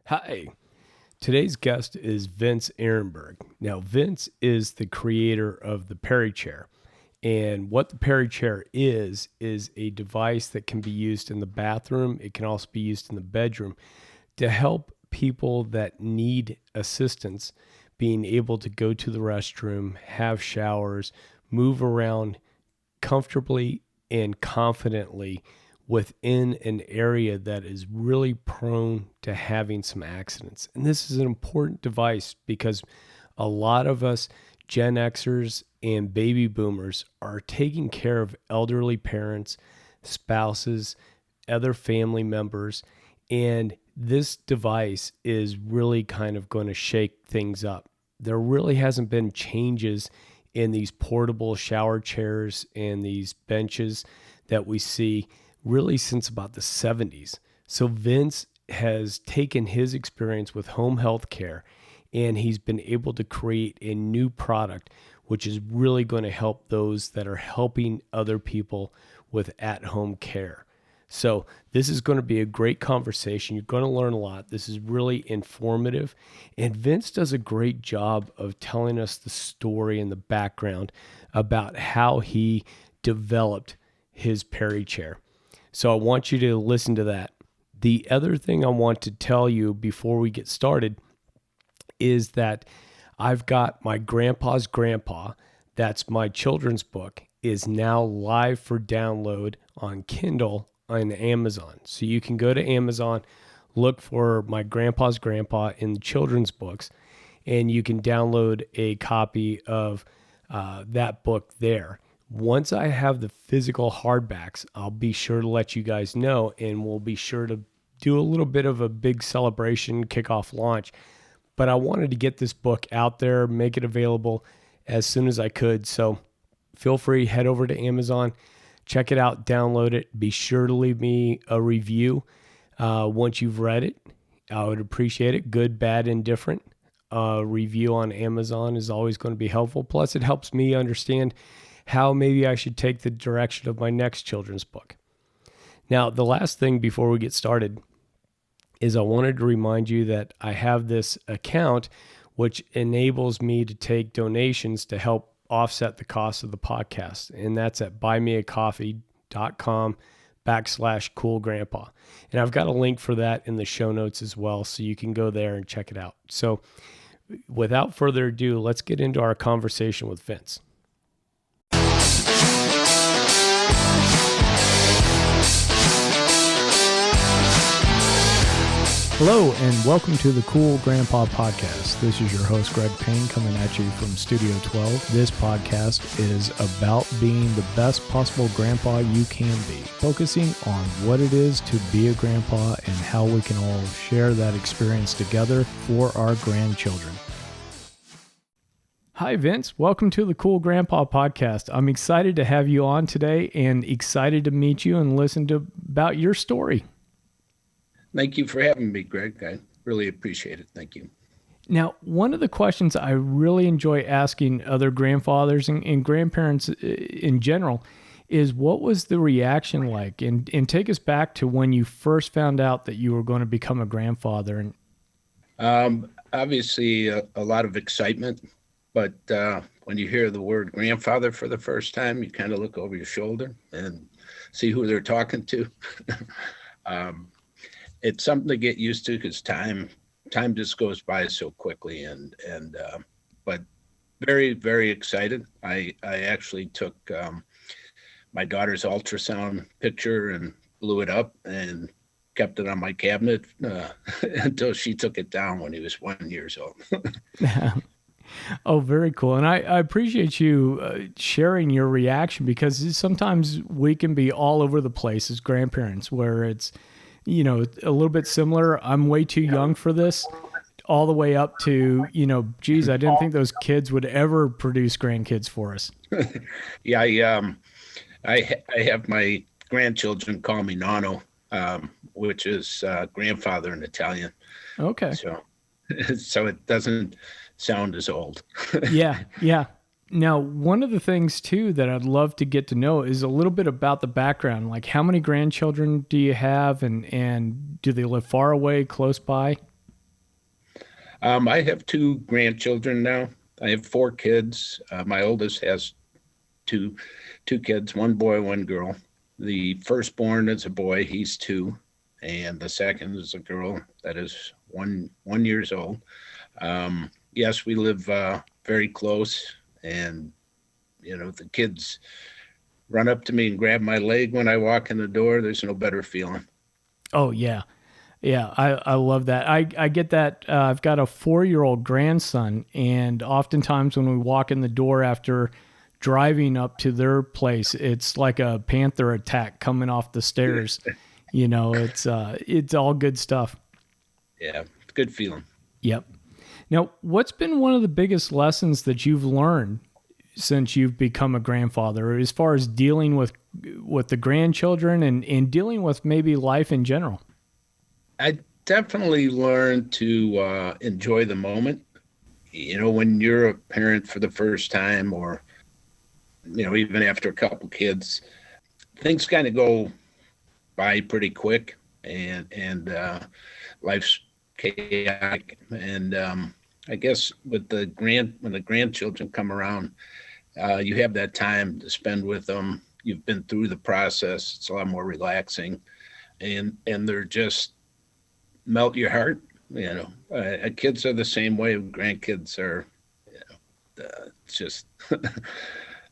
Hi, today's guest is Vince Ehrenberg. Now, Vince is the creator of the PeriChair. And what the PeriChair is a device that can be used in the bathroom. It can also be used in the bedroom to help people that need assistance being able to go to the restroom, have showers, move around comfortably and confidently within an area that is really prone to having some accidents. And this is an important device because a lot of us Gen Xers and baby boomers are taking care of elderly parents, spouses, other family members, and this device is really kind of going to shake things up. There really hasn't been changes in these portable shower chairs and these benches that we see really since about the 70s. So Vince has taken his experience with home health care and he's been able to create a new product which is really going to help those that are helping other people with at-home care. So this is going to be a great conversation. You're going to learn a lot. This is really informative. And Vince does a great job of telling us the story and the background about how he developed his PeriChair. So I want you to listen to that. The other thing I want to tell you before we get started is that I've got my Grandpa's Grandpa, that's my children's book, is now live for download on Kindle on Amazon. So you can go to Amazon, look for my Grandpa's Grandpa in the children's books, and you can download a copy of that book there. Once I have the physical hardbacks, I'll be sure to let you guys know, and we'll be sure to do a little bit of a big celebration, kickoff launch. But I wanted to get this book out there, make it available as soon as I could. So feel free, head over to Amazon, check it out, download it. Be sure to leave me a review once you've read it. I would appreciate it. Good, bad, indifferent. Review on Amazon is always going to be helpful. Plus, it helps me understand how maybe I should take the direction of my next children's book. Now, the last thing before we get started is I wanted to remind you that I have this account which enables me to take donations to help offset the cost of the podcast. And that's at buymeacoffee.com/coolgrandpa. And I've got a link for that in the show notes as well, so you can go there and check it out. So without further ado, let's get into our conversation with Vince. Hello, and welcome to the Cool Grandpa Podcast. This is your host, Greg Payne, coming at you from Studio 12. This podcast is about being the best possible grandpa you can be, focusing on what it is to be a grandpa and how we can all share that experience together for our grandchildren. Hi, Vince. Welcome to the Cool Grandpa Podcast. I'm excited to have you on today and excited to meet you and listen to about your story. Thank you for having me, Greg. I really appreciate it. Thank you. Now, one of the questions I really enjoy asking other grandfathers and grandparents in general is, what was the reaction like? And take us back to when you first found out that you were going to become a grandfather. Obviously, a lot of excitement, but when you hear the word grandfather for the first time, you kind of look over your shoulder and see who they're talking to. It's something to get used to because time just goes by so quickly, but very, very excited. I actually took my daughter's ultrasound picture and blew it up and kept it on my cabinet until she took it down when he was 1 year old. Oh, very cool. And I appreciate you sharing your reaction, because sometimes we can be all over the place as grandparents, where it's, a little bit similar. I'm way too young for this, all the way up to, geez, I didn't think those kids would ever produce grandkids for us. Yeah, I have my grandchildren call me Nonno, which is grandfather in Italian. Okay. So it doesn't sound as old. Yeah. Now, one of the things, too, that I'd love to get to know is a little bit about the background. Like, how many grandchildren do you have, and do they live far away, close by? I have two grandchildren now. I have four kids. My oldest has two two kids, one boy, one girl. The firstborn is a boy, he's two, and the second is a girl that is 1 years old. Yes, we live very close, and the kids run up to me and grab my leg when I walk in the door. There's no better feeling. Oh yeah. Yeah, I love that. I get that. I've got a 4-year-old grandson, and oftentimes when we walk in the door after driving up to their place, it's like a panther attack coming off the stairs. It's all good stuff. Yeah, it's a good feeling. Yep. Now, what's been one of the biggest lessons that you've learned since you've become a grandfather, as far as dealing with the grandchildren and dealing with maybe life in general? I definitely learned to enjoy the moment. When you're a parent for the first time, or even after a couple kids, things kind of go by pretty quick, and life's chaotic. And I guess when the grandchildren come around, you have that time to spend with them. You've been through the process. It's a lot more relaxing, and they're just melt your heart. Kids are the same way. Grandkids are, it's just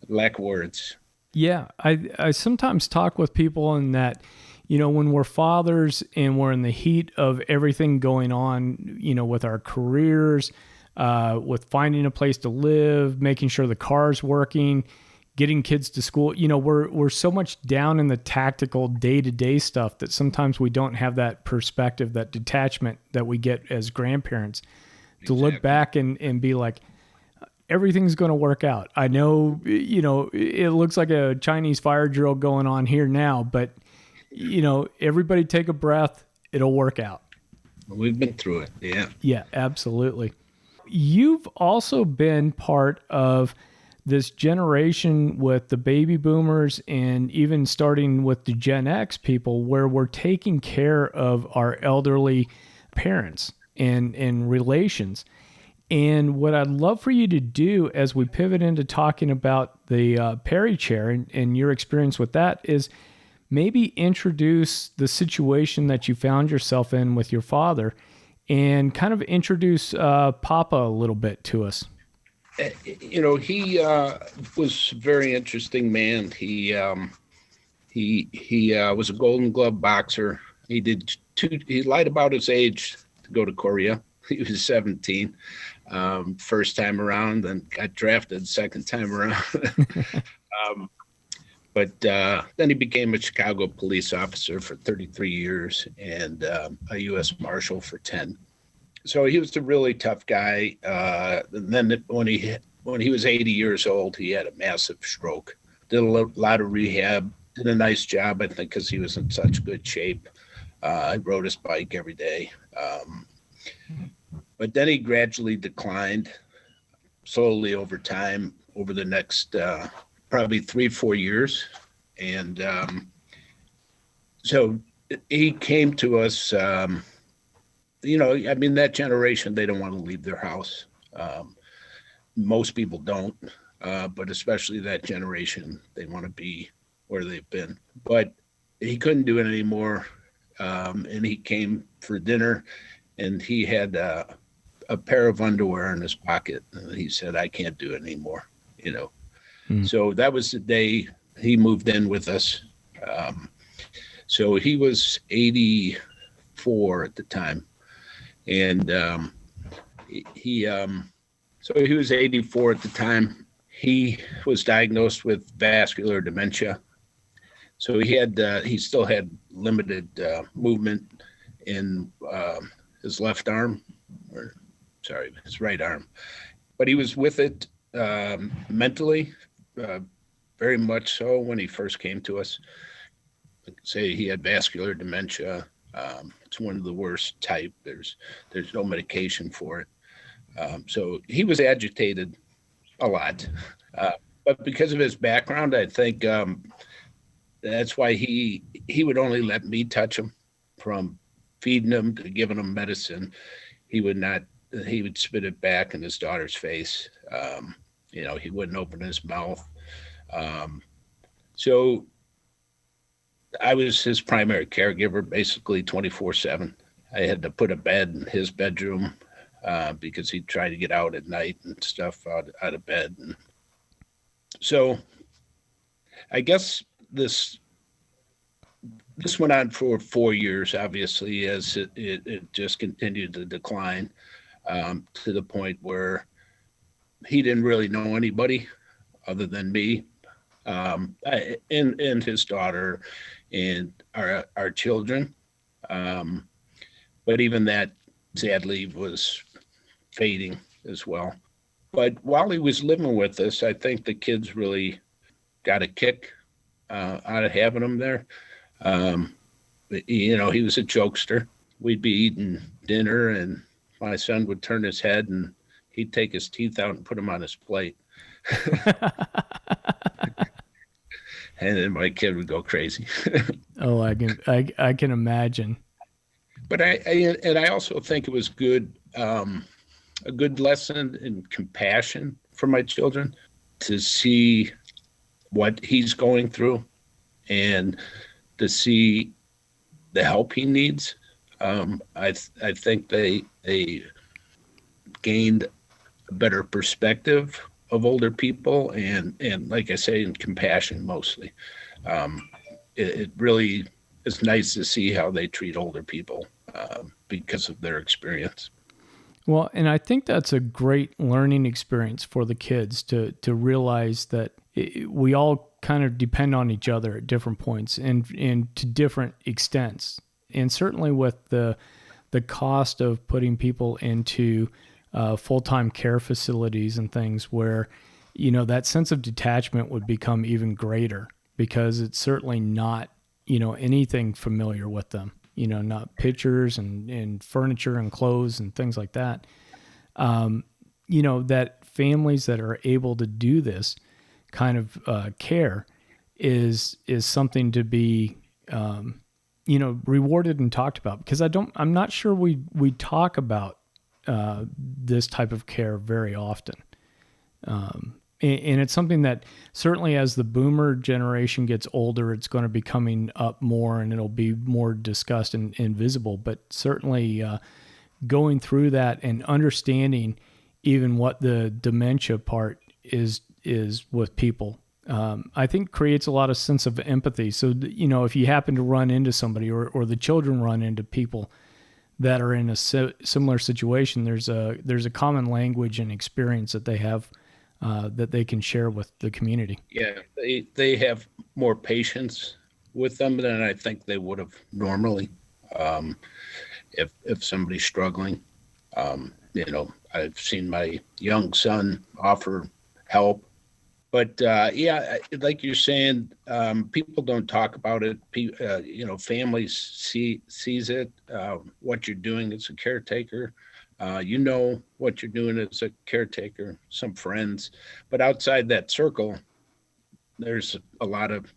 lack of words. Yeah, I sometimes talk with people in that, when we're fathers and we're in the heat of everything going on, with our careers, with finding a place to live, making sure the car's working, getting kids to school, we're so much down in the tactical day-to-day stuff that sometimes we don't have that perspective, that detachment that we get as grandparents to look back and be like, everything's going to work out. I know, it looks like a Chinese fire drill going on here now, but everybody take a breath. It'll work out. We've been through it. Yeah. Yeah, absolutely. You've also been part of this generation with the baby boomers, and even starting with the Gen X people, where we're taking care of our elderly parents and relations. And what I'd love for you to do as we pivot into talking about the PeriChair and your experience with that is maybe introduce the situation that you found yourself in with your father, and kind of introduce Poppa a little bit to us. He was a very interesting man. He was a Golden Glove boxer. He lied about his age to go to Korea. He was 17 first time around, and got drafted second time around. But then he became a Chicago police officer for 33 years, and a U.S. Marshal for 10. So he was a really tough guy. And then when he was 80 years old, he had a massive stroke. Did a lot of rehab. Did a nice job, I think, because he was in such good shape. I rode his bike every day. But then he gradually declined slowly over time, over the next probably 3-4 years. And so he came to us. That generation, they don't want to leave their house. Most people don't, but especially that generation, they want to be where they've been. But he couldn't do it anymore, and he came for dinner, and he had a pair of underwear in his pocket. And he said, "I can't do it anymore." So that was the day he moved in with us. So he was 84 at the time. And so he was 84 at the time. He was diagnosed with vascular dementia. So he still had limited movement in his left arm, his right arm. But he was with it mentally, very much so when he first came to us. Say he had vascular dementia. It's one of the worst type. There's no medication for it. So he was agitated a lot. But because of his background, I think that's why he would only let me touch him, from feeding him to giving him medicine. He would not he would spit it back in his daughter's face. He wouldn't open his mouth. Um, so I was his primary caregiver, basically 24/7. I had to put a bed in his bedroom because he'd try to get out at night and stuff out of bed. And so I guess this went on for 4 years, obviously, as it just continued to decline to the point where he didn't really know anybody other than me, and his daughter and our children. But even that, sadly, was fading as well. But while he was living with us, I think the kids really got a kick out of having him there. Um, he was a jokester. We'd be eating dinner, and my son would turn his head, and he'd take his teeth out and put them on his plate. And then my kid would go crazy. Oh, I can imagine. But I also think it was good, a good lesson in compassion for my children to see what he's going through and to see the help he needs. I think they gained a better perspective of older people and like I say, in compassion mostly. It really is nice to see how they treat older people because of their experience. Well, and I think that's a great learning experience for the kids to realize that we all kind of depend on each other at different points and to different extents. And certainly with the cost of putting people into full-time care facilities and things where, that sense of detachment would become even greater because it's certainly not, anything familiar with them, not pictures and furniture and clothes and things like that. That families that are able to do this kind of care is something to be, rewarded and talked about, because I'm not sure we talk about this type of care very often. And it's something that certainly as the boomer generation gets older, it's going to be coming up more and it'll be more discussed and visible. But certainly going through that and understanding even what the dementia part is with people, I think creates a lot of sense of empathy. So, if you happen to run into somebody or the children run into people that are in a similar situation, there's a common language and experience that they have that they can share with the community. Yeah, they have more patience with them than I think they would have normally. If somebody's struggling, I've seen my young son offer help, but like you're saying, people don't talk about it. Families sees it. What you're doing as a caretaker. What you're doing as a caretaker, some friends, but outside that circle, there's a lot of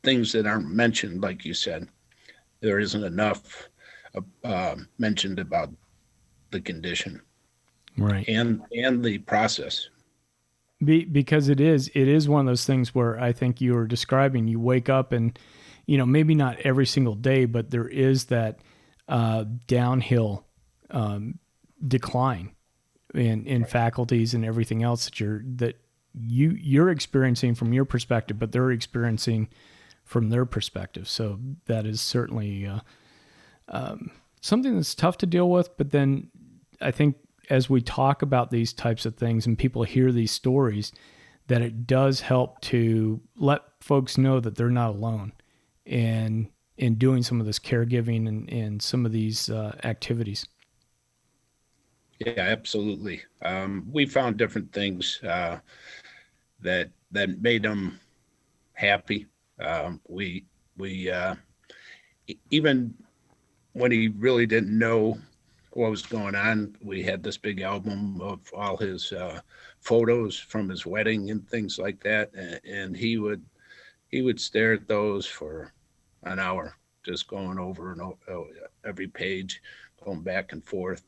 things that aren't mentioned. Like you said, there isn't enough mentioned about the condition, right, and the process. Because it is one of those things where I think you were describing, you wake up and, maybe not every single day, but there is that downhill decline in right. faculties and everything else that you're experiencing from your perspective, but they're experiencing from their perspective. So that is certainly something that's tough to deal with. But then I think as we talk about these types of things and people hear these stories, that it does help to let folks know that they're not alone in doing some of this caregiving and some of these activities. Yeah, absolutely. We found different things that made them happy. We even when he really didn't know what was going on, we had this big album of all his photos from his wedding and things like that, and he would stare at those for an hour, just going over and over every page, going back and forth.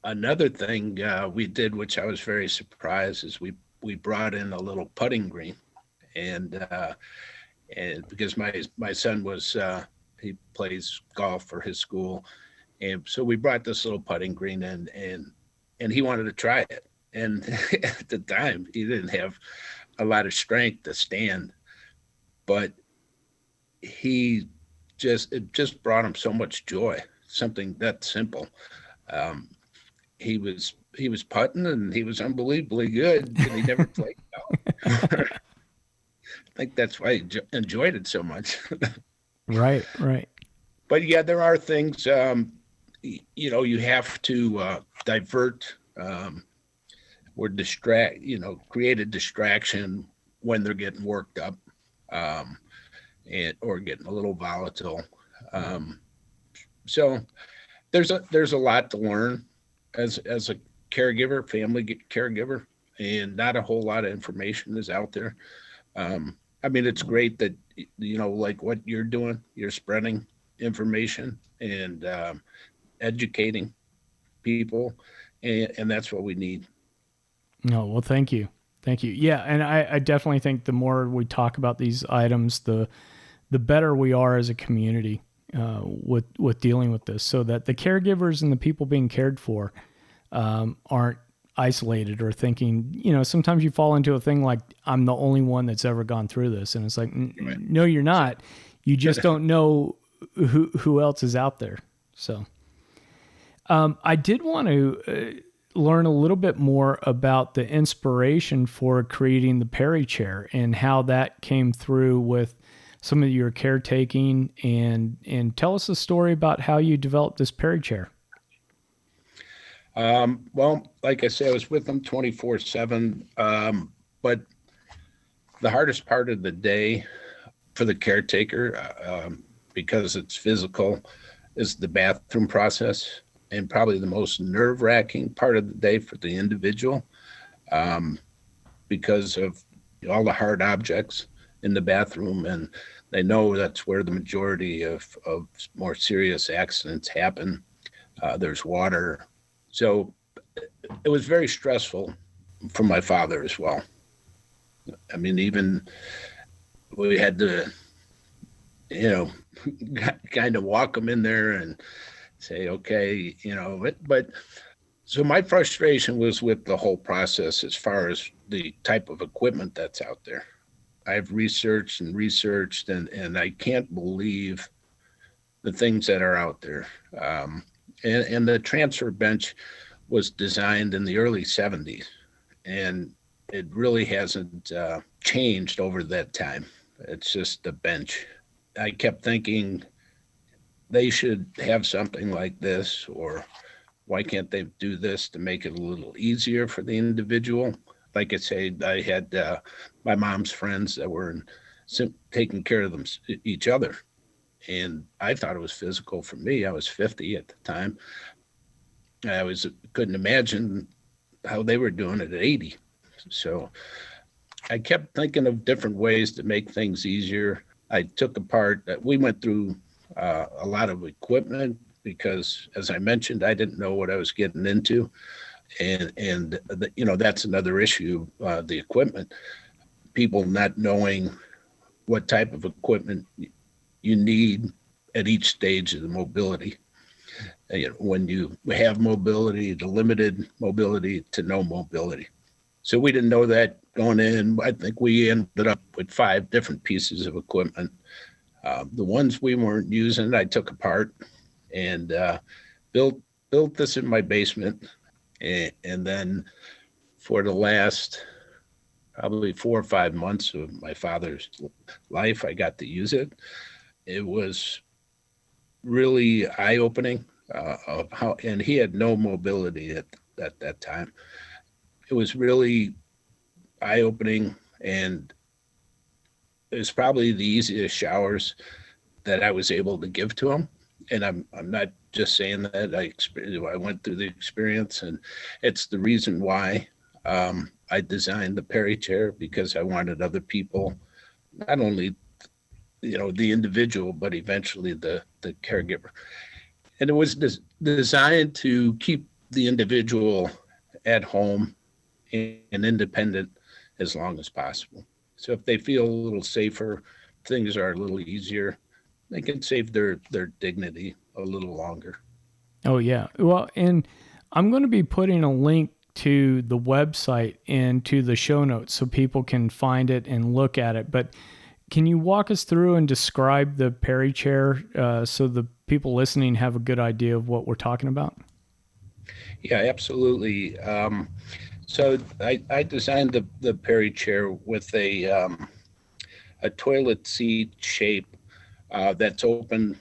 Another thing we did, which I was very surprised, is we brought in a little putting green, and because my son was he plays golf for his school, and so we brought this little putting green in, and he wanted to try it. And at the time, he didn't have a lot of strength to stand, but he it just brought him so much joy. Something that simple. Um, he was putting and he was unbelievably good, and he never played golf. I think that's why he enjoyed it so much. Right, right. But yeah, there are things you have to divert or distract, create a distraction when they're getting worked up, um, and or getting a little volatile. Um, so there's a lot to learn as a caregiver, caregiver, and not a whole lot of information is out there. I mean, it's great that like what you're doing, you're spreading information and educating people, and that's what we need. No, well, thank you. Thank you. Yeah, and I definitely think the more we talk about these items, the better we are as a community with dealing with this, so that the caregivers and the people being cared for aren't isolated or thinking, sometimes you fall into a thing like, I'm the only one that's ever gone through this. And it's like, Right. no, you're not. You just don't know who else is out there. So I did want to learn a little bit more about the inspiration for creating the PeriChair and how that came through with some of your caretaking, and tell us a story about how you developed this PeriChair. Well, like I say, I was with them 24/7. But the hardest part of the day for the caretaker, because it's physical, is the bathroom process, and probably the most nerve-wracking part of the day for the individual, because of all the hard objects in the bathroom, and they know that's where the majority of more serious accidents happen. There's water. So it was very stressful for my father as well. I mean, even we had to, kind of walk him in there and say, okay, but so my frustration was with the whole process as far as the type of equipment that's out there. I've researched and I can't believe the things that are out there. And the transfer bench was designed in the early 70s, and it really hasn't changed over that time. It's just a bench. I kept thinking they should have something like this, or why can't they do this to make it a little easier for the individual? Like I say, I had my mom's friends that were taking care of each other. And I thought it was physical for me. I was 50 at the time. Couldn't imagine how they were doing it at 80. So I kept thinking of different ways to make things easier. I took apart, we went through a lot of equipment because, as I mentioned, I didn't know what I was getting into. And that's another issue, the equipment. People not knowing what type of equipment you need at each stage of the mobility. When you have mobility, the limited mobility to no mobility. So we didn't know that going in. I think we ended up with 5 different pieces of equipment. The ones we weren't using, I took apart and built this in my basement. And then for the last probably 4 or 5 months of my father's life, I got to use it. It was really eye-opening of how, and he had no mobility at that time. It was really eye-opening, and it was probably the easiest showers that I was able to give to him. And I'm not just saying that. I went through the experience, and it's the reason why I designed the PeriChair, because I wanted other people, not only the individual, but eventually the caregiver. And it was designed to keep the individual at home and independent as long as possible. So if they feel a little safer, things are a little easier, they can save their dignity a little longer. Oh, yeah. Well, and I'm going to be putting a link to the website and to the show notes so people can find it and look at it. But can you walk us through and describe the PeriChair so the people listening have a good idea of what we're talking about? Yeah, absolutely. So I designed the PeriChair with a toilet seat shape that's open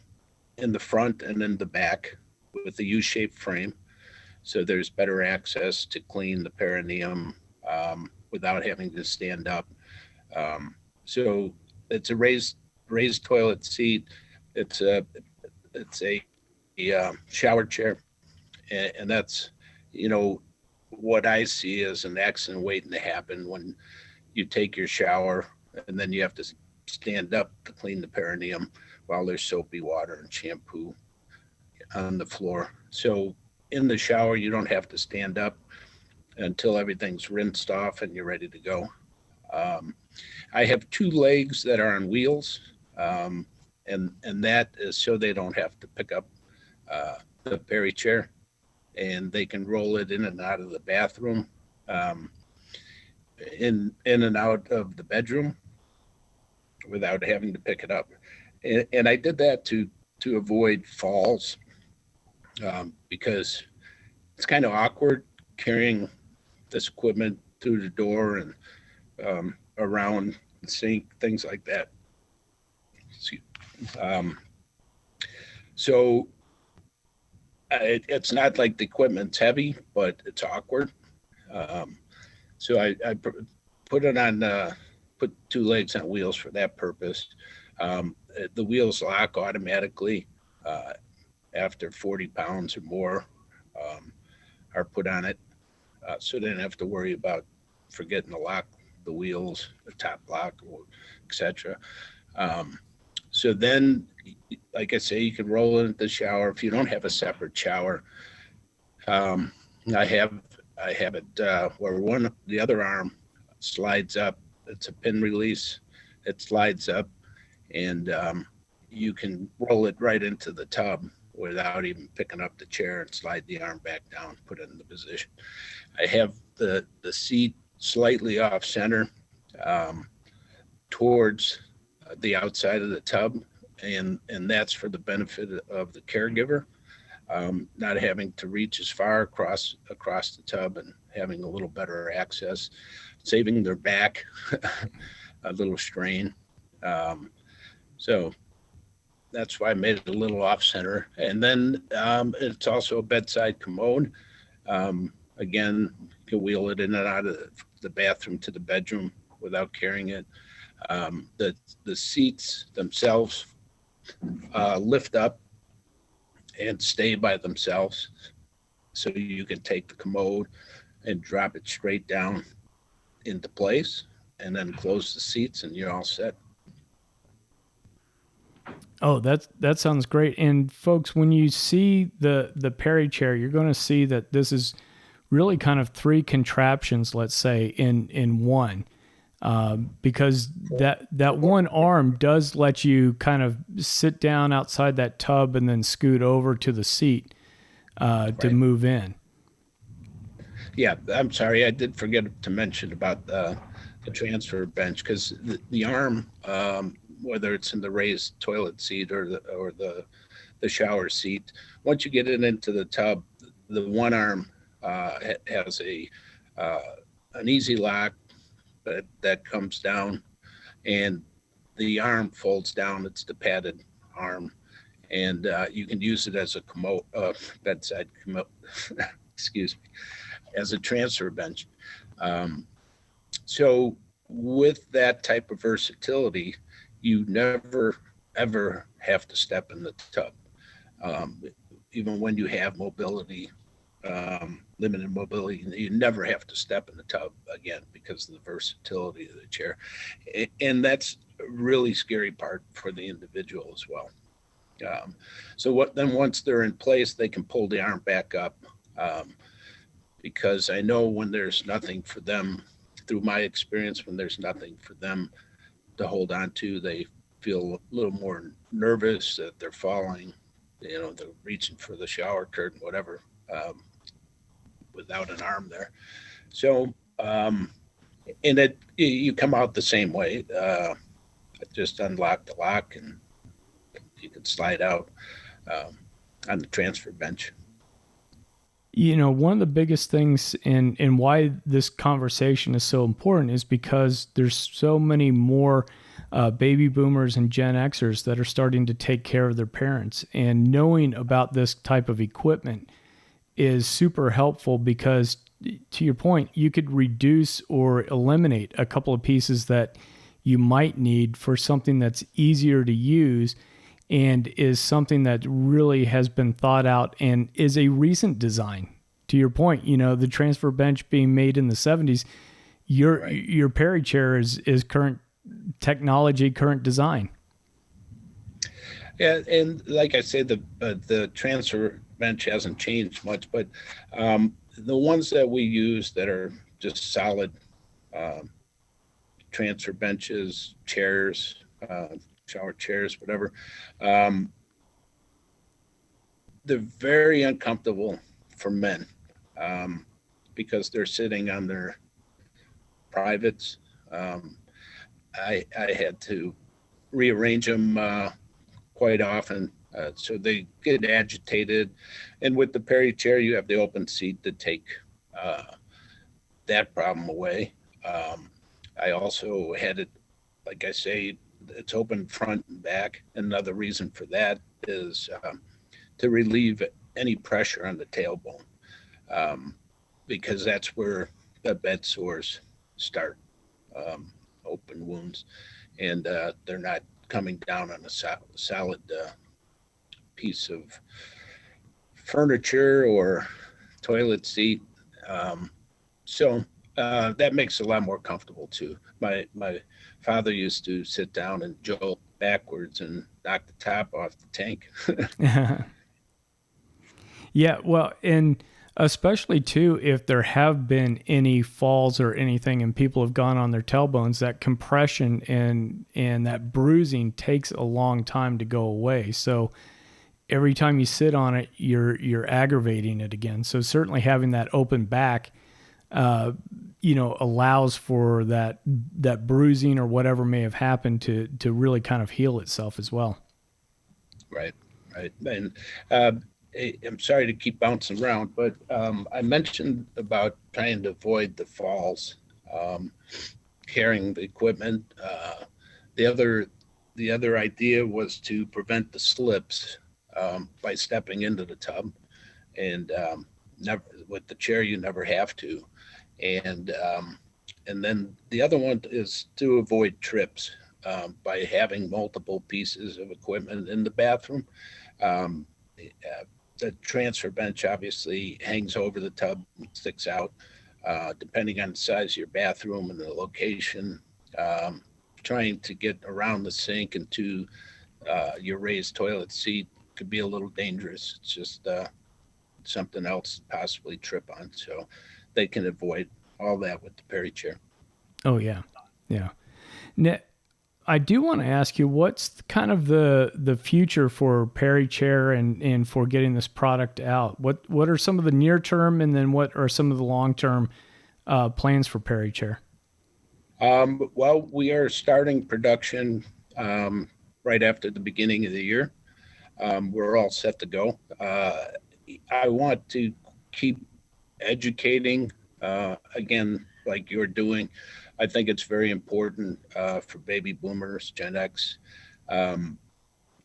in the front and in the back with a U-shaped frame. So there's better access to clean the perineum without having to stand up. So it's a raised toilet seat. It's a shower chair, and that's, you know, what I see as an accident waiting to happen when you take your shower and then you have to stand up to clean the perineum while there's soapy water and shampoo on the floor. So in the shower, you don't have to stand up until everything's rinsed off and you're ready to go. I have two legs that are on wheels, and that is so they don't have to pick up the PeriChair, and they can roll it in and out of the bathroom, in and out of the bedroom without having to pick it up. And I did that to avoid falls, because it's kind of awkward carrying this equipment through the door and around the sink, things like that. So it's not like the equipment's heavy, but it's awkward. So I put it on, put two legs on wheels for that purpose. The wheels lock automatically after 40 pounds or more are put on it. So they don't have to worry about forgetting to lock the wheels, the top lock, etc. So then, like I say, you can roll it in the shower. If you don't have a separate shower, I have it where the other arm slides up. It's a pin release. It slides up, and you can roll it right into the tub without even picking up the chair and slide the arm back down, put it in the position. I have the seat slightly off center towards the outside of the tub, and that's for the benefit of the caregiver, not having to reach as far across the tub and having a little better access, saving their back a little strain. So that's why I made it a little off center. And then it's also a bedside commode. Again, you can wheel it in and out of the bathroom to the bedroom without carrying it. The seats themselves lift up and stay by themselves. So you can take the commode and drop it straight down into place and then close the seats and you're all set. Oh, that sounds great. And folks, when you see the PeriChair, you're going to see that this is really kind of three contraptions, let's say, in one. Because that one arm does let you kind of sit down outside that tub and then scoot over to the seat to move in. Yeah, I'm sorry, I did forget to mention about the transfer bench, because the arm, whether it's in the raised toilet seat or the shower seat, once you get it into the tub, the one arm has an easy lock that comes down, and the arm folds down. It's the padded arm, and you can use it as a commode, bedside commode, excuse me, as a transfer bench. So with that type of versatility, you never ever have to step in the tub, even when you have mobility. Limited mobility, you never have to step in the tub again because of the versatility of the chair. And that's a really scary part for the individual as well. So once they're in place, they can pull the arm back up um, because I know when there's nothing for them, through my experience, when there's nothing for them to hold on to, they feel a little more nervous that they're falling, they're reaching for the shower curtain, whatever, um, without an arm there. So, and you come out the same way. Just unlock the lock and you can slide out um, on the transfer bench. One of the biggest things and why this conversation is so important is because there's so many more baby boomers and Gen Xers that are starting to take care of their parents. And knowing about this type of equipment is super helpful because, to your point, you could reduce or eliminate a couple of pieces that you might need for something that's easier to use and is something that really has been thought out and is a recent design. To your point, the transfer bench being made in the 70s, your PeriChair is current technology, current design. Yeah, and like I said, the transfer bench hasn't changed much, but the ones that we use that are just solid um, transfer benches, chairs, shower chairs, whatever, um, they're very uncomfortable for men um, because they're sitting on their privates. Um, I had to rearrange them quite often. So they get agitated. And with the PeriChair, you have the open seat to take uh, that problem away. Um, I also had it, like I say, it's open front and back. Another reason for that is to relieve any pressure on the tailbone, um, because that's where the bed sores start, um, open wounds, and they're not coming down on a solid piece of furniture or toilet seat. Um, so that makes it a lot more comfortable too. My father used to sit down and jolt backwards and knock the top off the tank. Yeah, well, and especially too, if there have been any falls or anything and people have gone on their tailbones, that compression and that bruising takes a long time to go away. So every time you sit on it, you're aggravating it again. So certainly having that open back, allows for that bruising or whatever may have happened to really kind of heal itself as well. Right, right. And uh, I'm sorry to keep bouncing around, but I mentioned about trying to avoid the falls, um, carrying the equipment. The other the other idea was to prevent the slips by stepping into the tub, and never with the chair you never have to, and and then the other one is to avoid trips by having multiple pieces of equipment in the bathroom. Um, the transfer bench obviously hangs over the tub, sticks out, depending on the size of your bathroom and the location. Um, Trying to get around the sink and to your raised toilet seat could be a little dangerous. It's just something else to possibly trip on. So they can avoid all that with the PeriChair. Oh yeah, yeah. Now, I do want to ask you, what's kind of the future for PeriChair and for getting this product out? What are some of the near term, and then what are some of the long term plans for PeriChair? Well, we are starting production right after the beginning of the year. We're all set to go. I want to keep educating, again, like you're doing. I think it's very important for baby boomers, Gen X, um,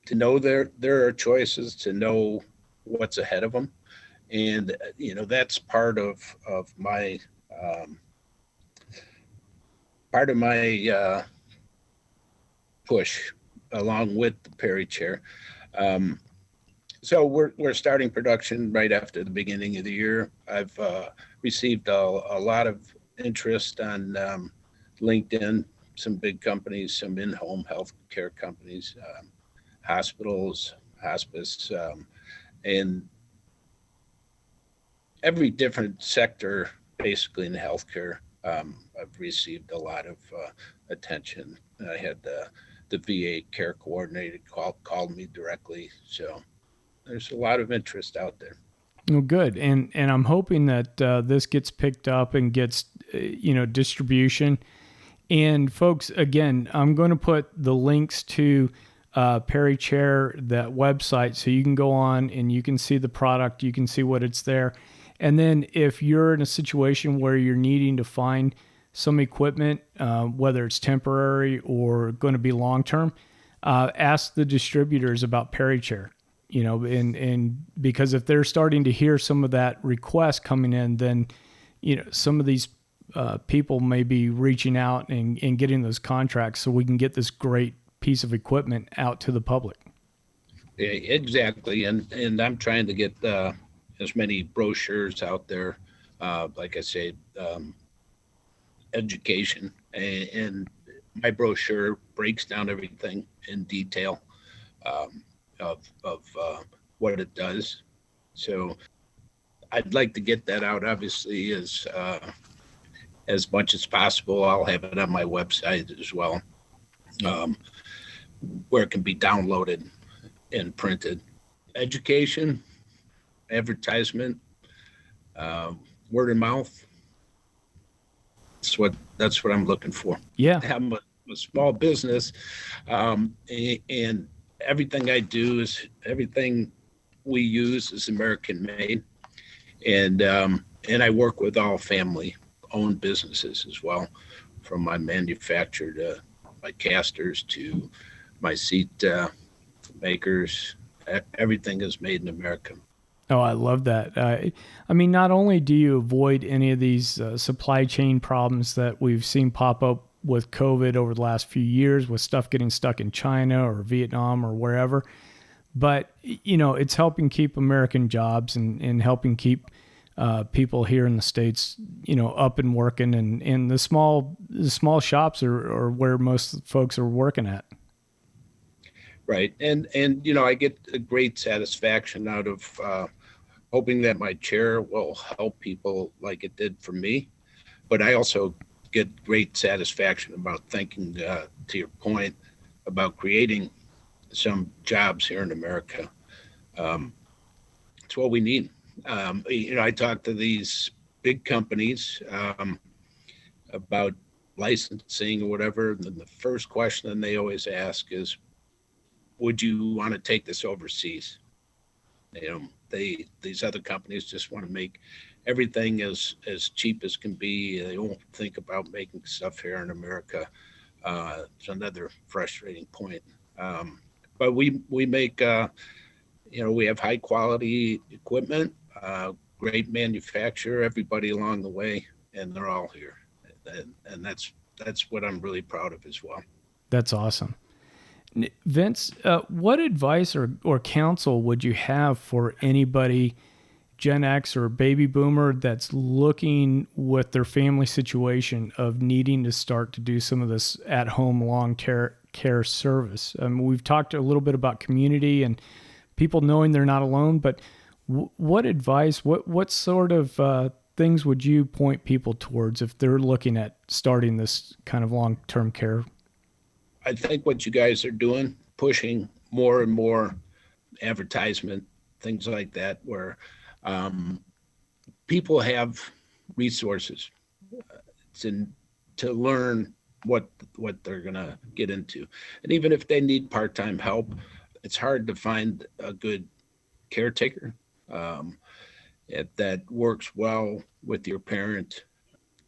to know there are choices, to know what's ahead of them, and that's um, part of my push along with the PeriChair. Um, so we're starting production right after the beginning of the year. I've received a lot of interest on LinkedIn, some big companies, some in-home health care companies, hospitals, hospice, and every different sector, basically in healthcare. I've received a lot of attention. I had the VA care coordinator called me directly, so there's a lot of interest out there. Well, good, and I'm hoping that this gets picked up and gets distribution. And folks, again, I'm going to put the links to PeriChair, that website, so you can go on and you can see the product, you can see what it's there. And then if you're in a situation where you're needing to find some equipment, whether it's temporary or going to be long-term, ask the distributors about PeriChair. And because if they're starting to hear some of that request coming in, then, some of these people may be reaching out and getting those contracts so we can get this great piece of equipment out to the public. Yeah, exactly. And I'm trying to get as many brochures out there, like I say, education. And my brochure breaks down everything in detail. Of what it does. So I'd like to get that out, obviously, as much as possible. I'll have it on my website as well, where it can be downloaded and printed. Education, advertisement, word of mouth. That's what I'm looking for. Yeah. I'm a small business, and everything I do everything we use is American made, and I work with all family-owned businesses as well, from my manufacturer to my casters to my seat makers. Everything is made in America. Oh, I love that. I mean, not only do you avoid any of these supply chain problems that we've seen pop up with COVID over the last few years, with stuff getting stuck in China or Vietnam or wherever, but it's helping keep American jobs and helping keep people here in the States, up and working, and the small shops are where most folks are working at. Right. And I get a great satisfaction out of hoping that my chair will help people like it did for me. But I also get great satisfaction about thinking, to your point, about creating some jobs here in America. It's what we need. I talk to these big companies about licensing or whatever. And the first question they always ask is, would you want to take this overseas? These other companies just want to make everything as cheap as can be. They won't think about making stuff here in America. It's another frustrating point. But we make, we have high quality equipment, great manufacturer, everybody along the way, and they're all here. And that's what I'm really proud of as well. That's awesome. Vince, what advice or counsel would you have for anybody, Gen X or baby boomer, that's looking with their family situation of needing to start to do some of this at-home long-care service? We've talked a little bit about community and people knowing they're not alone, but what advice, what sort of things would you point people towards if they're looking at starting this kind of long-term care? I think what you guys are doing, pushing more and more advertisement, things like that, where people have resources to learn what they're going to get into. And even if they need part-time help, it's hard to find a good caretaker that works well with your parent.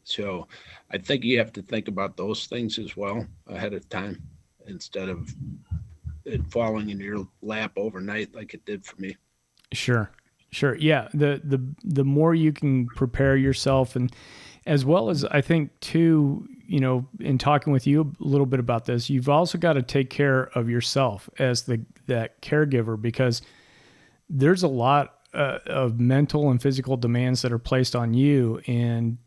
So I think you have to think about those things as well ahead of time, instead of it falling in your lap overnight like it did for me. Sure. Yeah. The more you can prepare yourself, and as well as I think too, in talking with you a little bit about this, you've also got to take care of yourself as that caregiver, because there's a lot of mental and physical demands that are placed on you. And,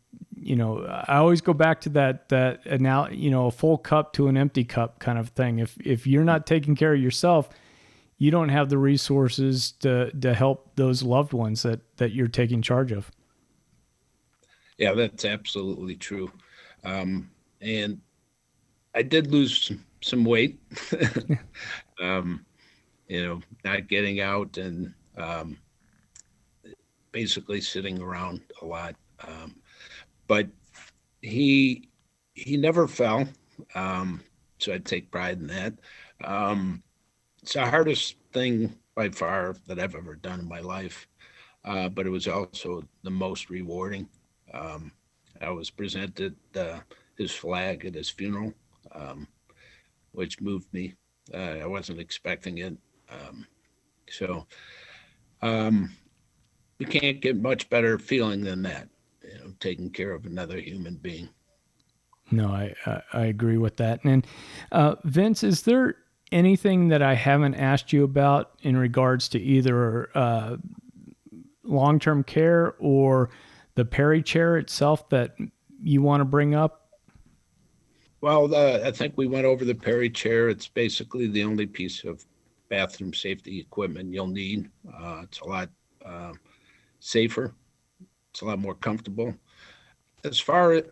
I always go back to that now, a full cup to an empty cup kind of thing. If you're not taking care of yourself, you don't have the resources to help those loved ones that you're taking charge of. Yeah, that's absolutely true. And I did lose some weight, um, not getting out and basically sitting around a lot. But he he never fell, um, so I take pride in that. Um, it's the hardest thing by far that I've ever done in my life, but it was also the most rewarding. Um, I was presented his flag at his funeral, um, which moved me. I wasn't expecting it. Um, so um, you can't get much better feeling than that, taking care of another human being. No, I agree with that. And Vince, is there anything that I haven't asked you about in regards to either long-term care or the PeriChair itself that you want to bring up? Well, I think we went over the PeriChair. It's basically the only piece of bathroom safety equipment you'll need. It's a lot uh, safer. It's a lot more comfortable. As far as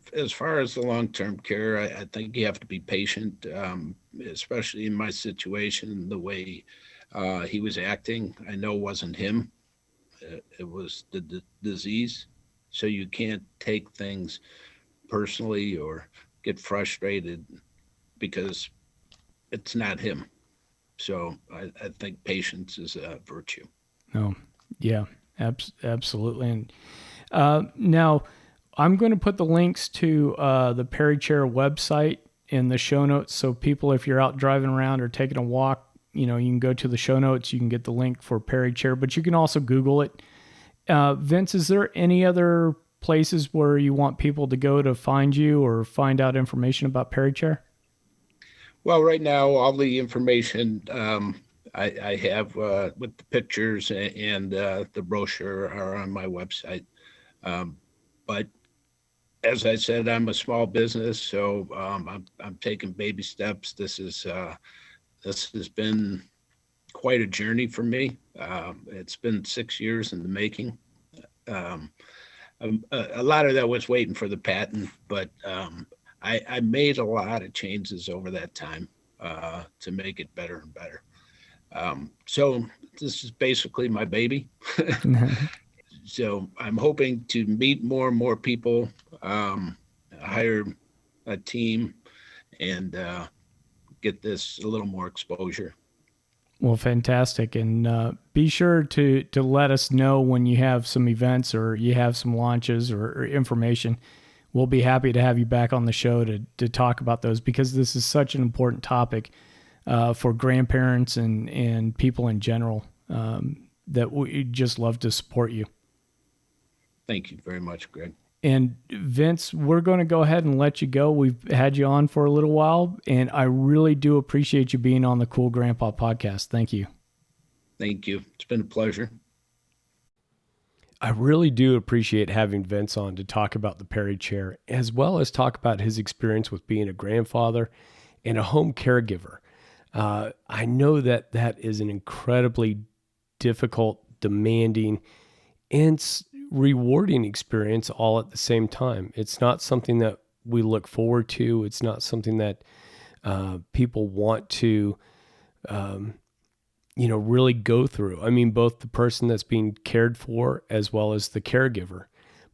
the long term care, I think you have to be patient, especially in my situation. The way he was acting, I know wasn't him. It was the disease. So you can't take things personally or get frustrated because it's not him. So I think patience is a virtue. No. Yeah, absolutely. And now I'm going to put the links to the PeriChair website in the show notes. So people, if you're out driving around or taking a walk, you can go to the show notes. You can get the link for PeriChair, but you can also Google it. Vince, is there any other places where you want people to go to find you or find out information about PeriChair? Well, right now, all the information I have with the pictures and the brochure are on my website. Um, but as I said, I'm a small business, so I'm taking baby steps. This has been quite a journey for me. It's been 6 years in the making. Um, a lot of that was waiting for the patent, but I made a lot of changes over that time to make it better and better. So this is basically my baby. So I'm hoping to meet more and more people, hire a team, and get this a little more exposure. Well, fantastic. And be sure to let us know when you have some events or you have some launches or information. We'll be happy to have you back on the show to talk about those because this is such an important topic for grandparents and people in general that we just love to support you. Thank you very much, Greg. And Vince, we're going to go ahead and let you go. We've had you on for a little while, and I really do appreciate you being on the Cool Grandpa podcast. Thank you. Thank you. It's been a pleasure. I really do appreciate having Vince on to talk about the PeriChair, as well as talk about his experience with being a grandfather and a home caregiver. I know that is an incredibly difficult, demanding, and rewarding experience all at the same time. It's not something that we look forward to. It's not something that people want to, really go through. I mean, both the person that's being cared for as well as the caregiver.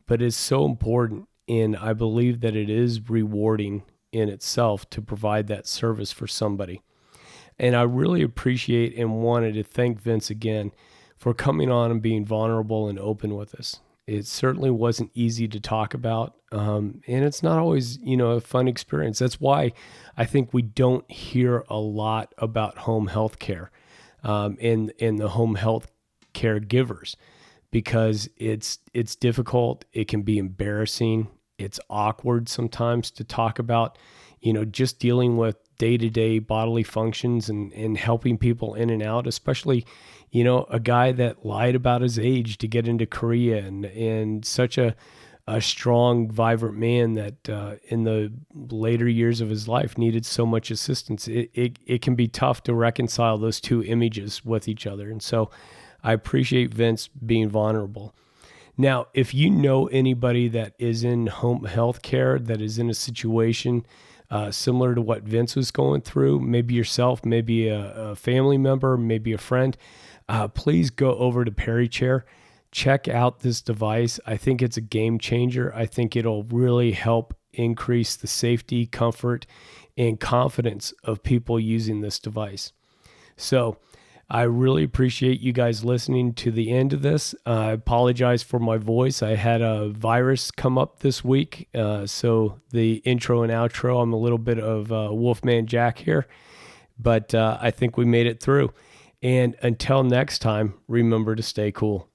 But it's so important, and I believe that it is rewarding in itself to provide that service for somebody. And I really appreciate and wanted to thank Vince again for coming on and being vulnerable and open with us. It certainly wasn't easy to talk about, and it's not always, a fun experience. That's why I think we don't hear a lot about home health care and the home health caregivers because it's difficult. It can be embarrassing. It's awkward sometimes to talk about, just dealing with day-to-day bodily functions and helping people in and out, especially, a guy that lied about his age to get into Korea and such a strong, vibrant man that in the later years of his life needed so much assistance. It can be tough to reconcile those two images with each other. And so I appreciate Vince being vulnerable. Now, if you know anybody that is in home health care, that is in a situation similar to what Vince was going through, maybe yourself, maybe a family member, maybe a friend, please go over to PeriChair. Check out this device. I think it's a game changer. I think it'll really help increase the safety, comfort, and confidence of people using this device. So I really appreciate you guys listening to the end of this. I apologize for my voice. I had a virus come up this week. So the intro and outro, I'm a little bit of Wolfman Jack here, but I think we made it through. And until next time, remember to stay cool.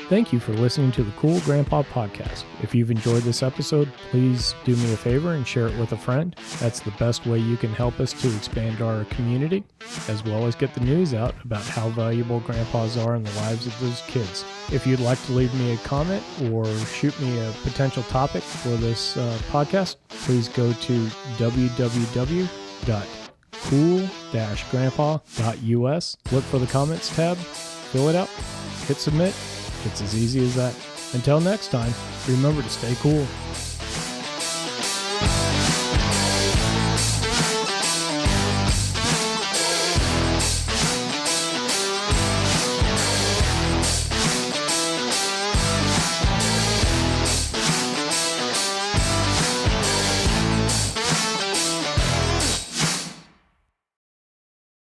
Thank you for listening to the Cool Grandpa Podcast. If you've enjoyed this episode, please do me a favor and share it with a friend. That's the best way you can help us to expand our community, as well as get the news out about how valuable grandpas are in the lives of those kids. If you'd like to leave me a comment or shoot me a potential topic for this podcast, please go to www.cool-grandpa.us. Look for the comments tab, fill it out, hit submit. It's as easy as that. Until next time, remember to stay cool.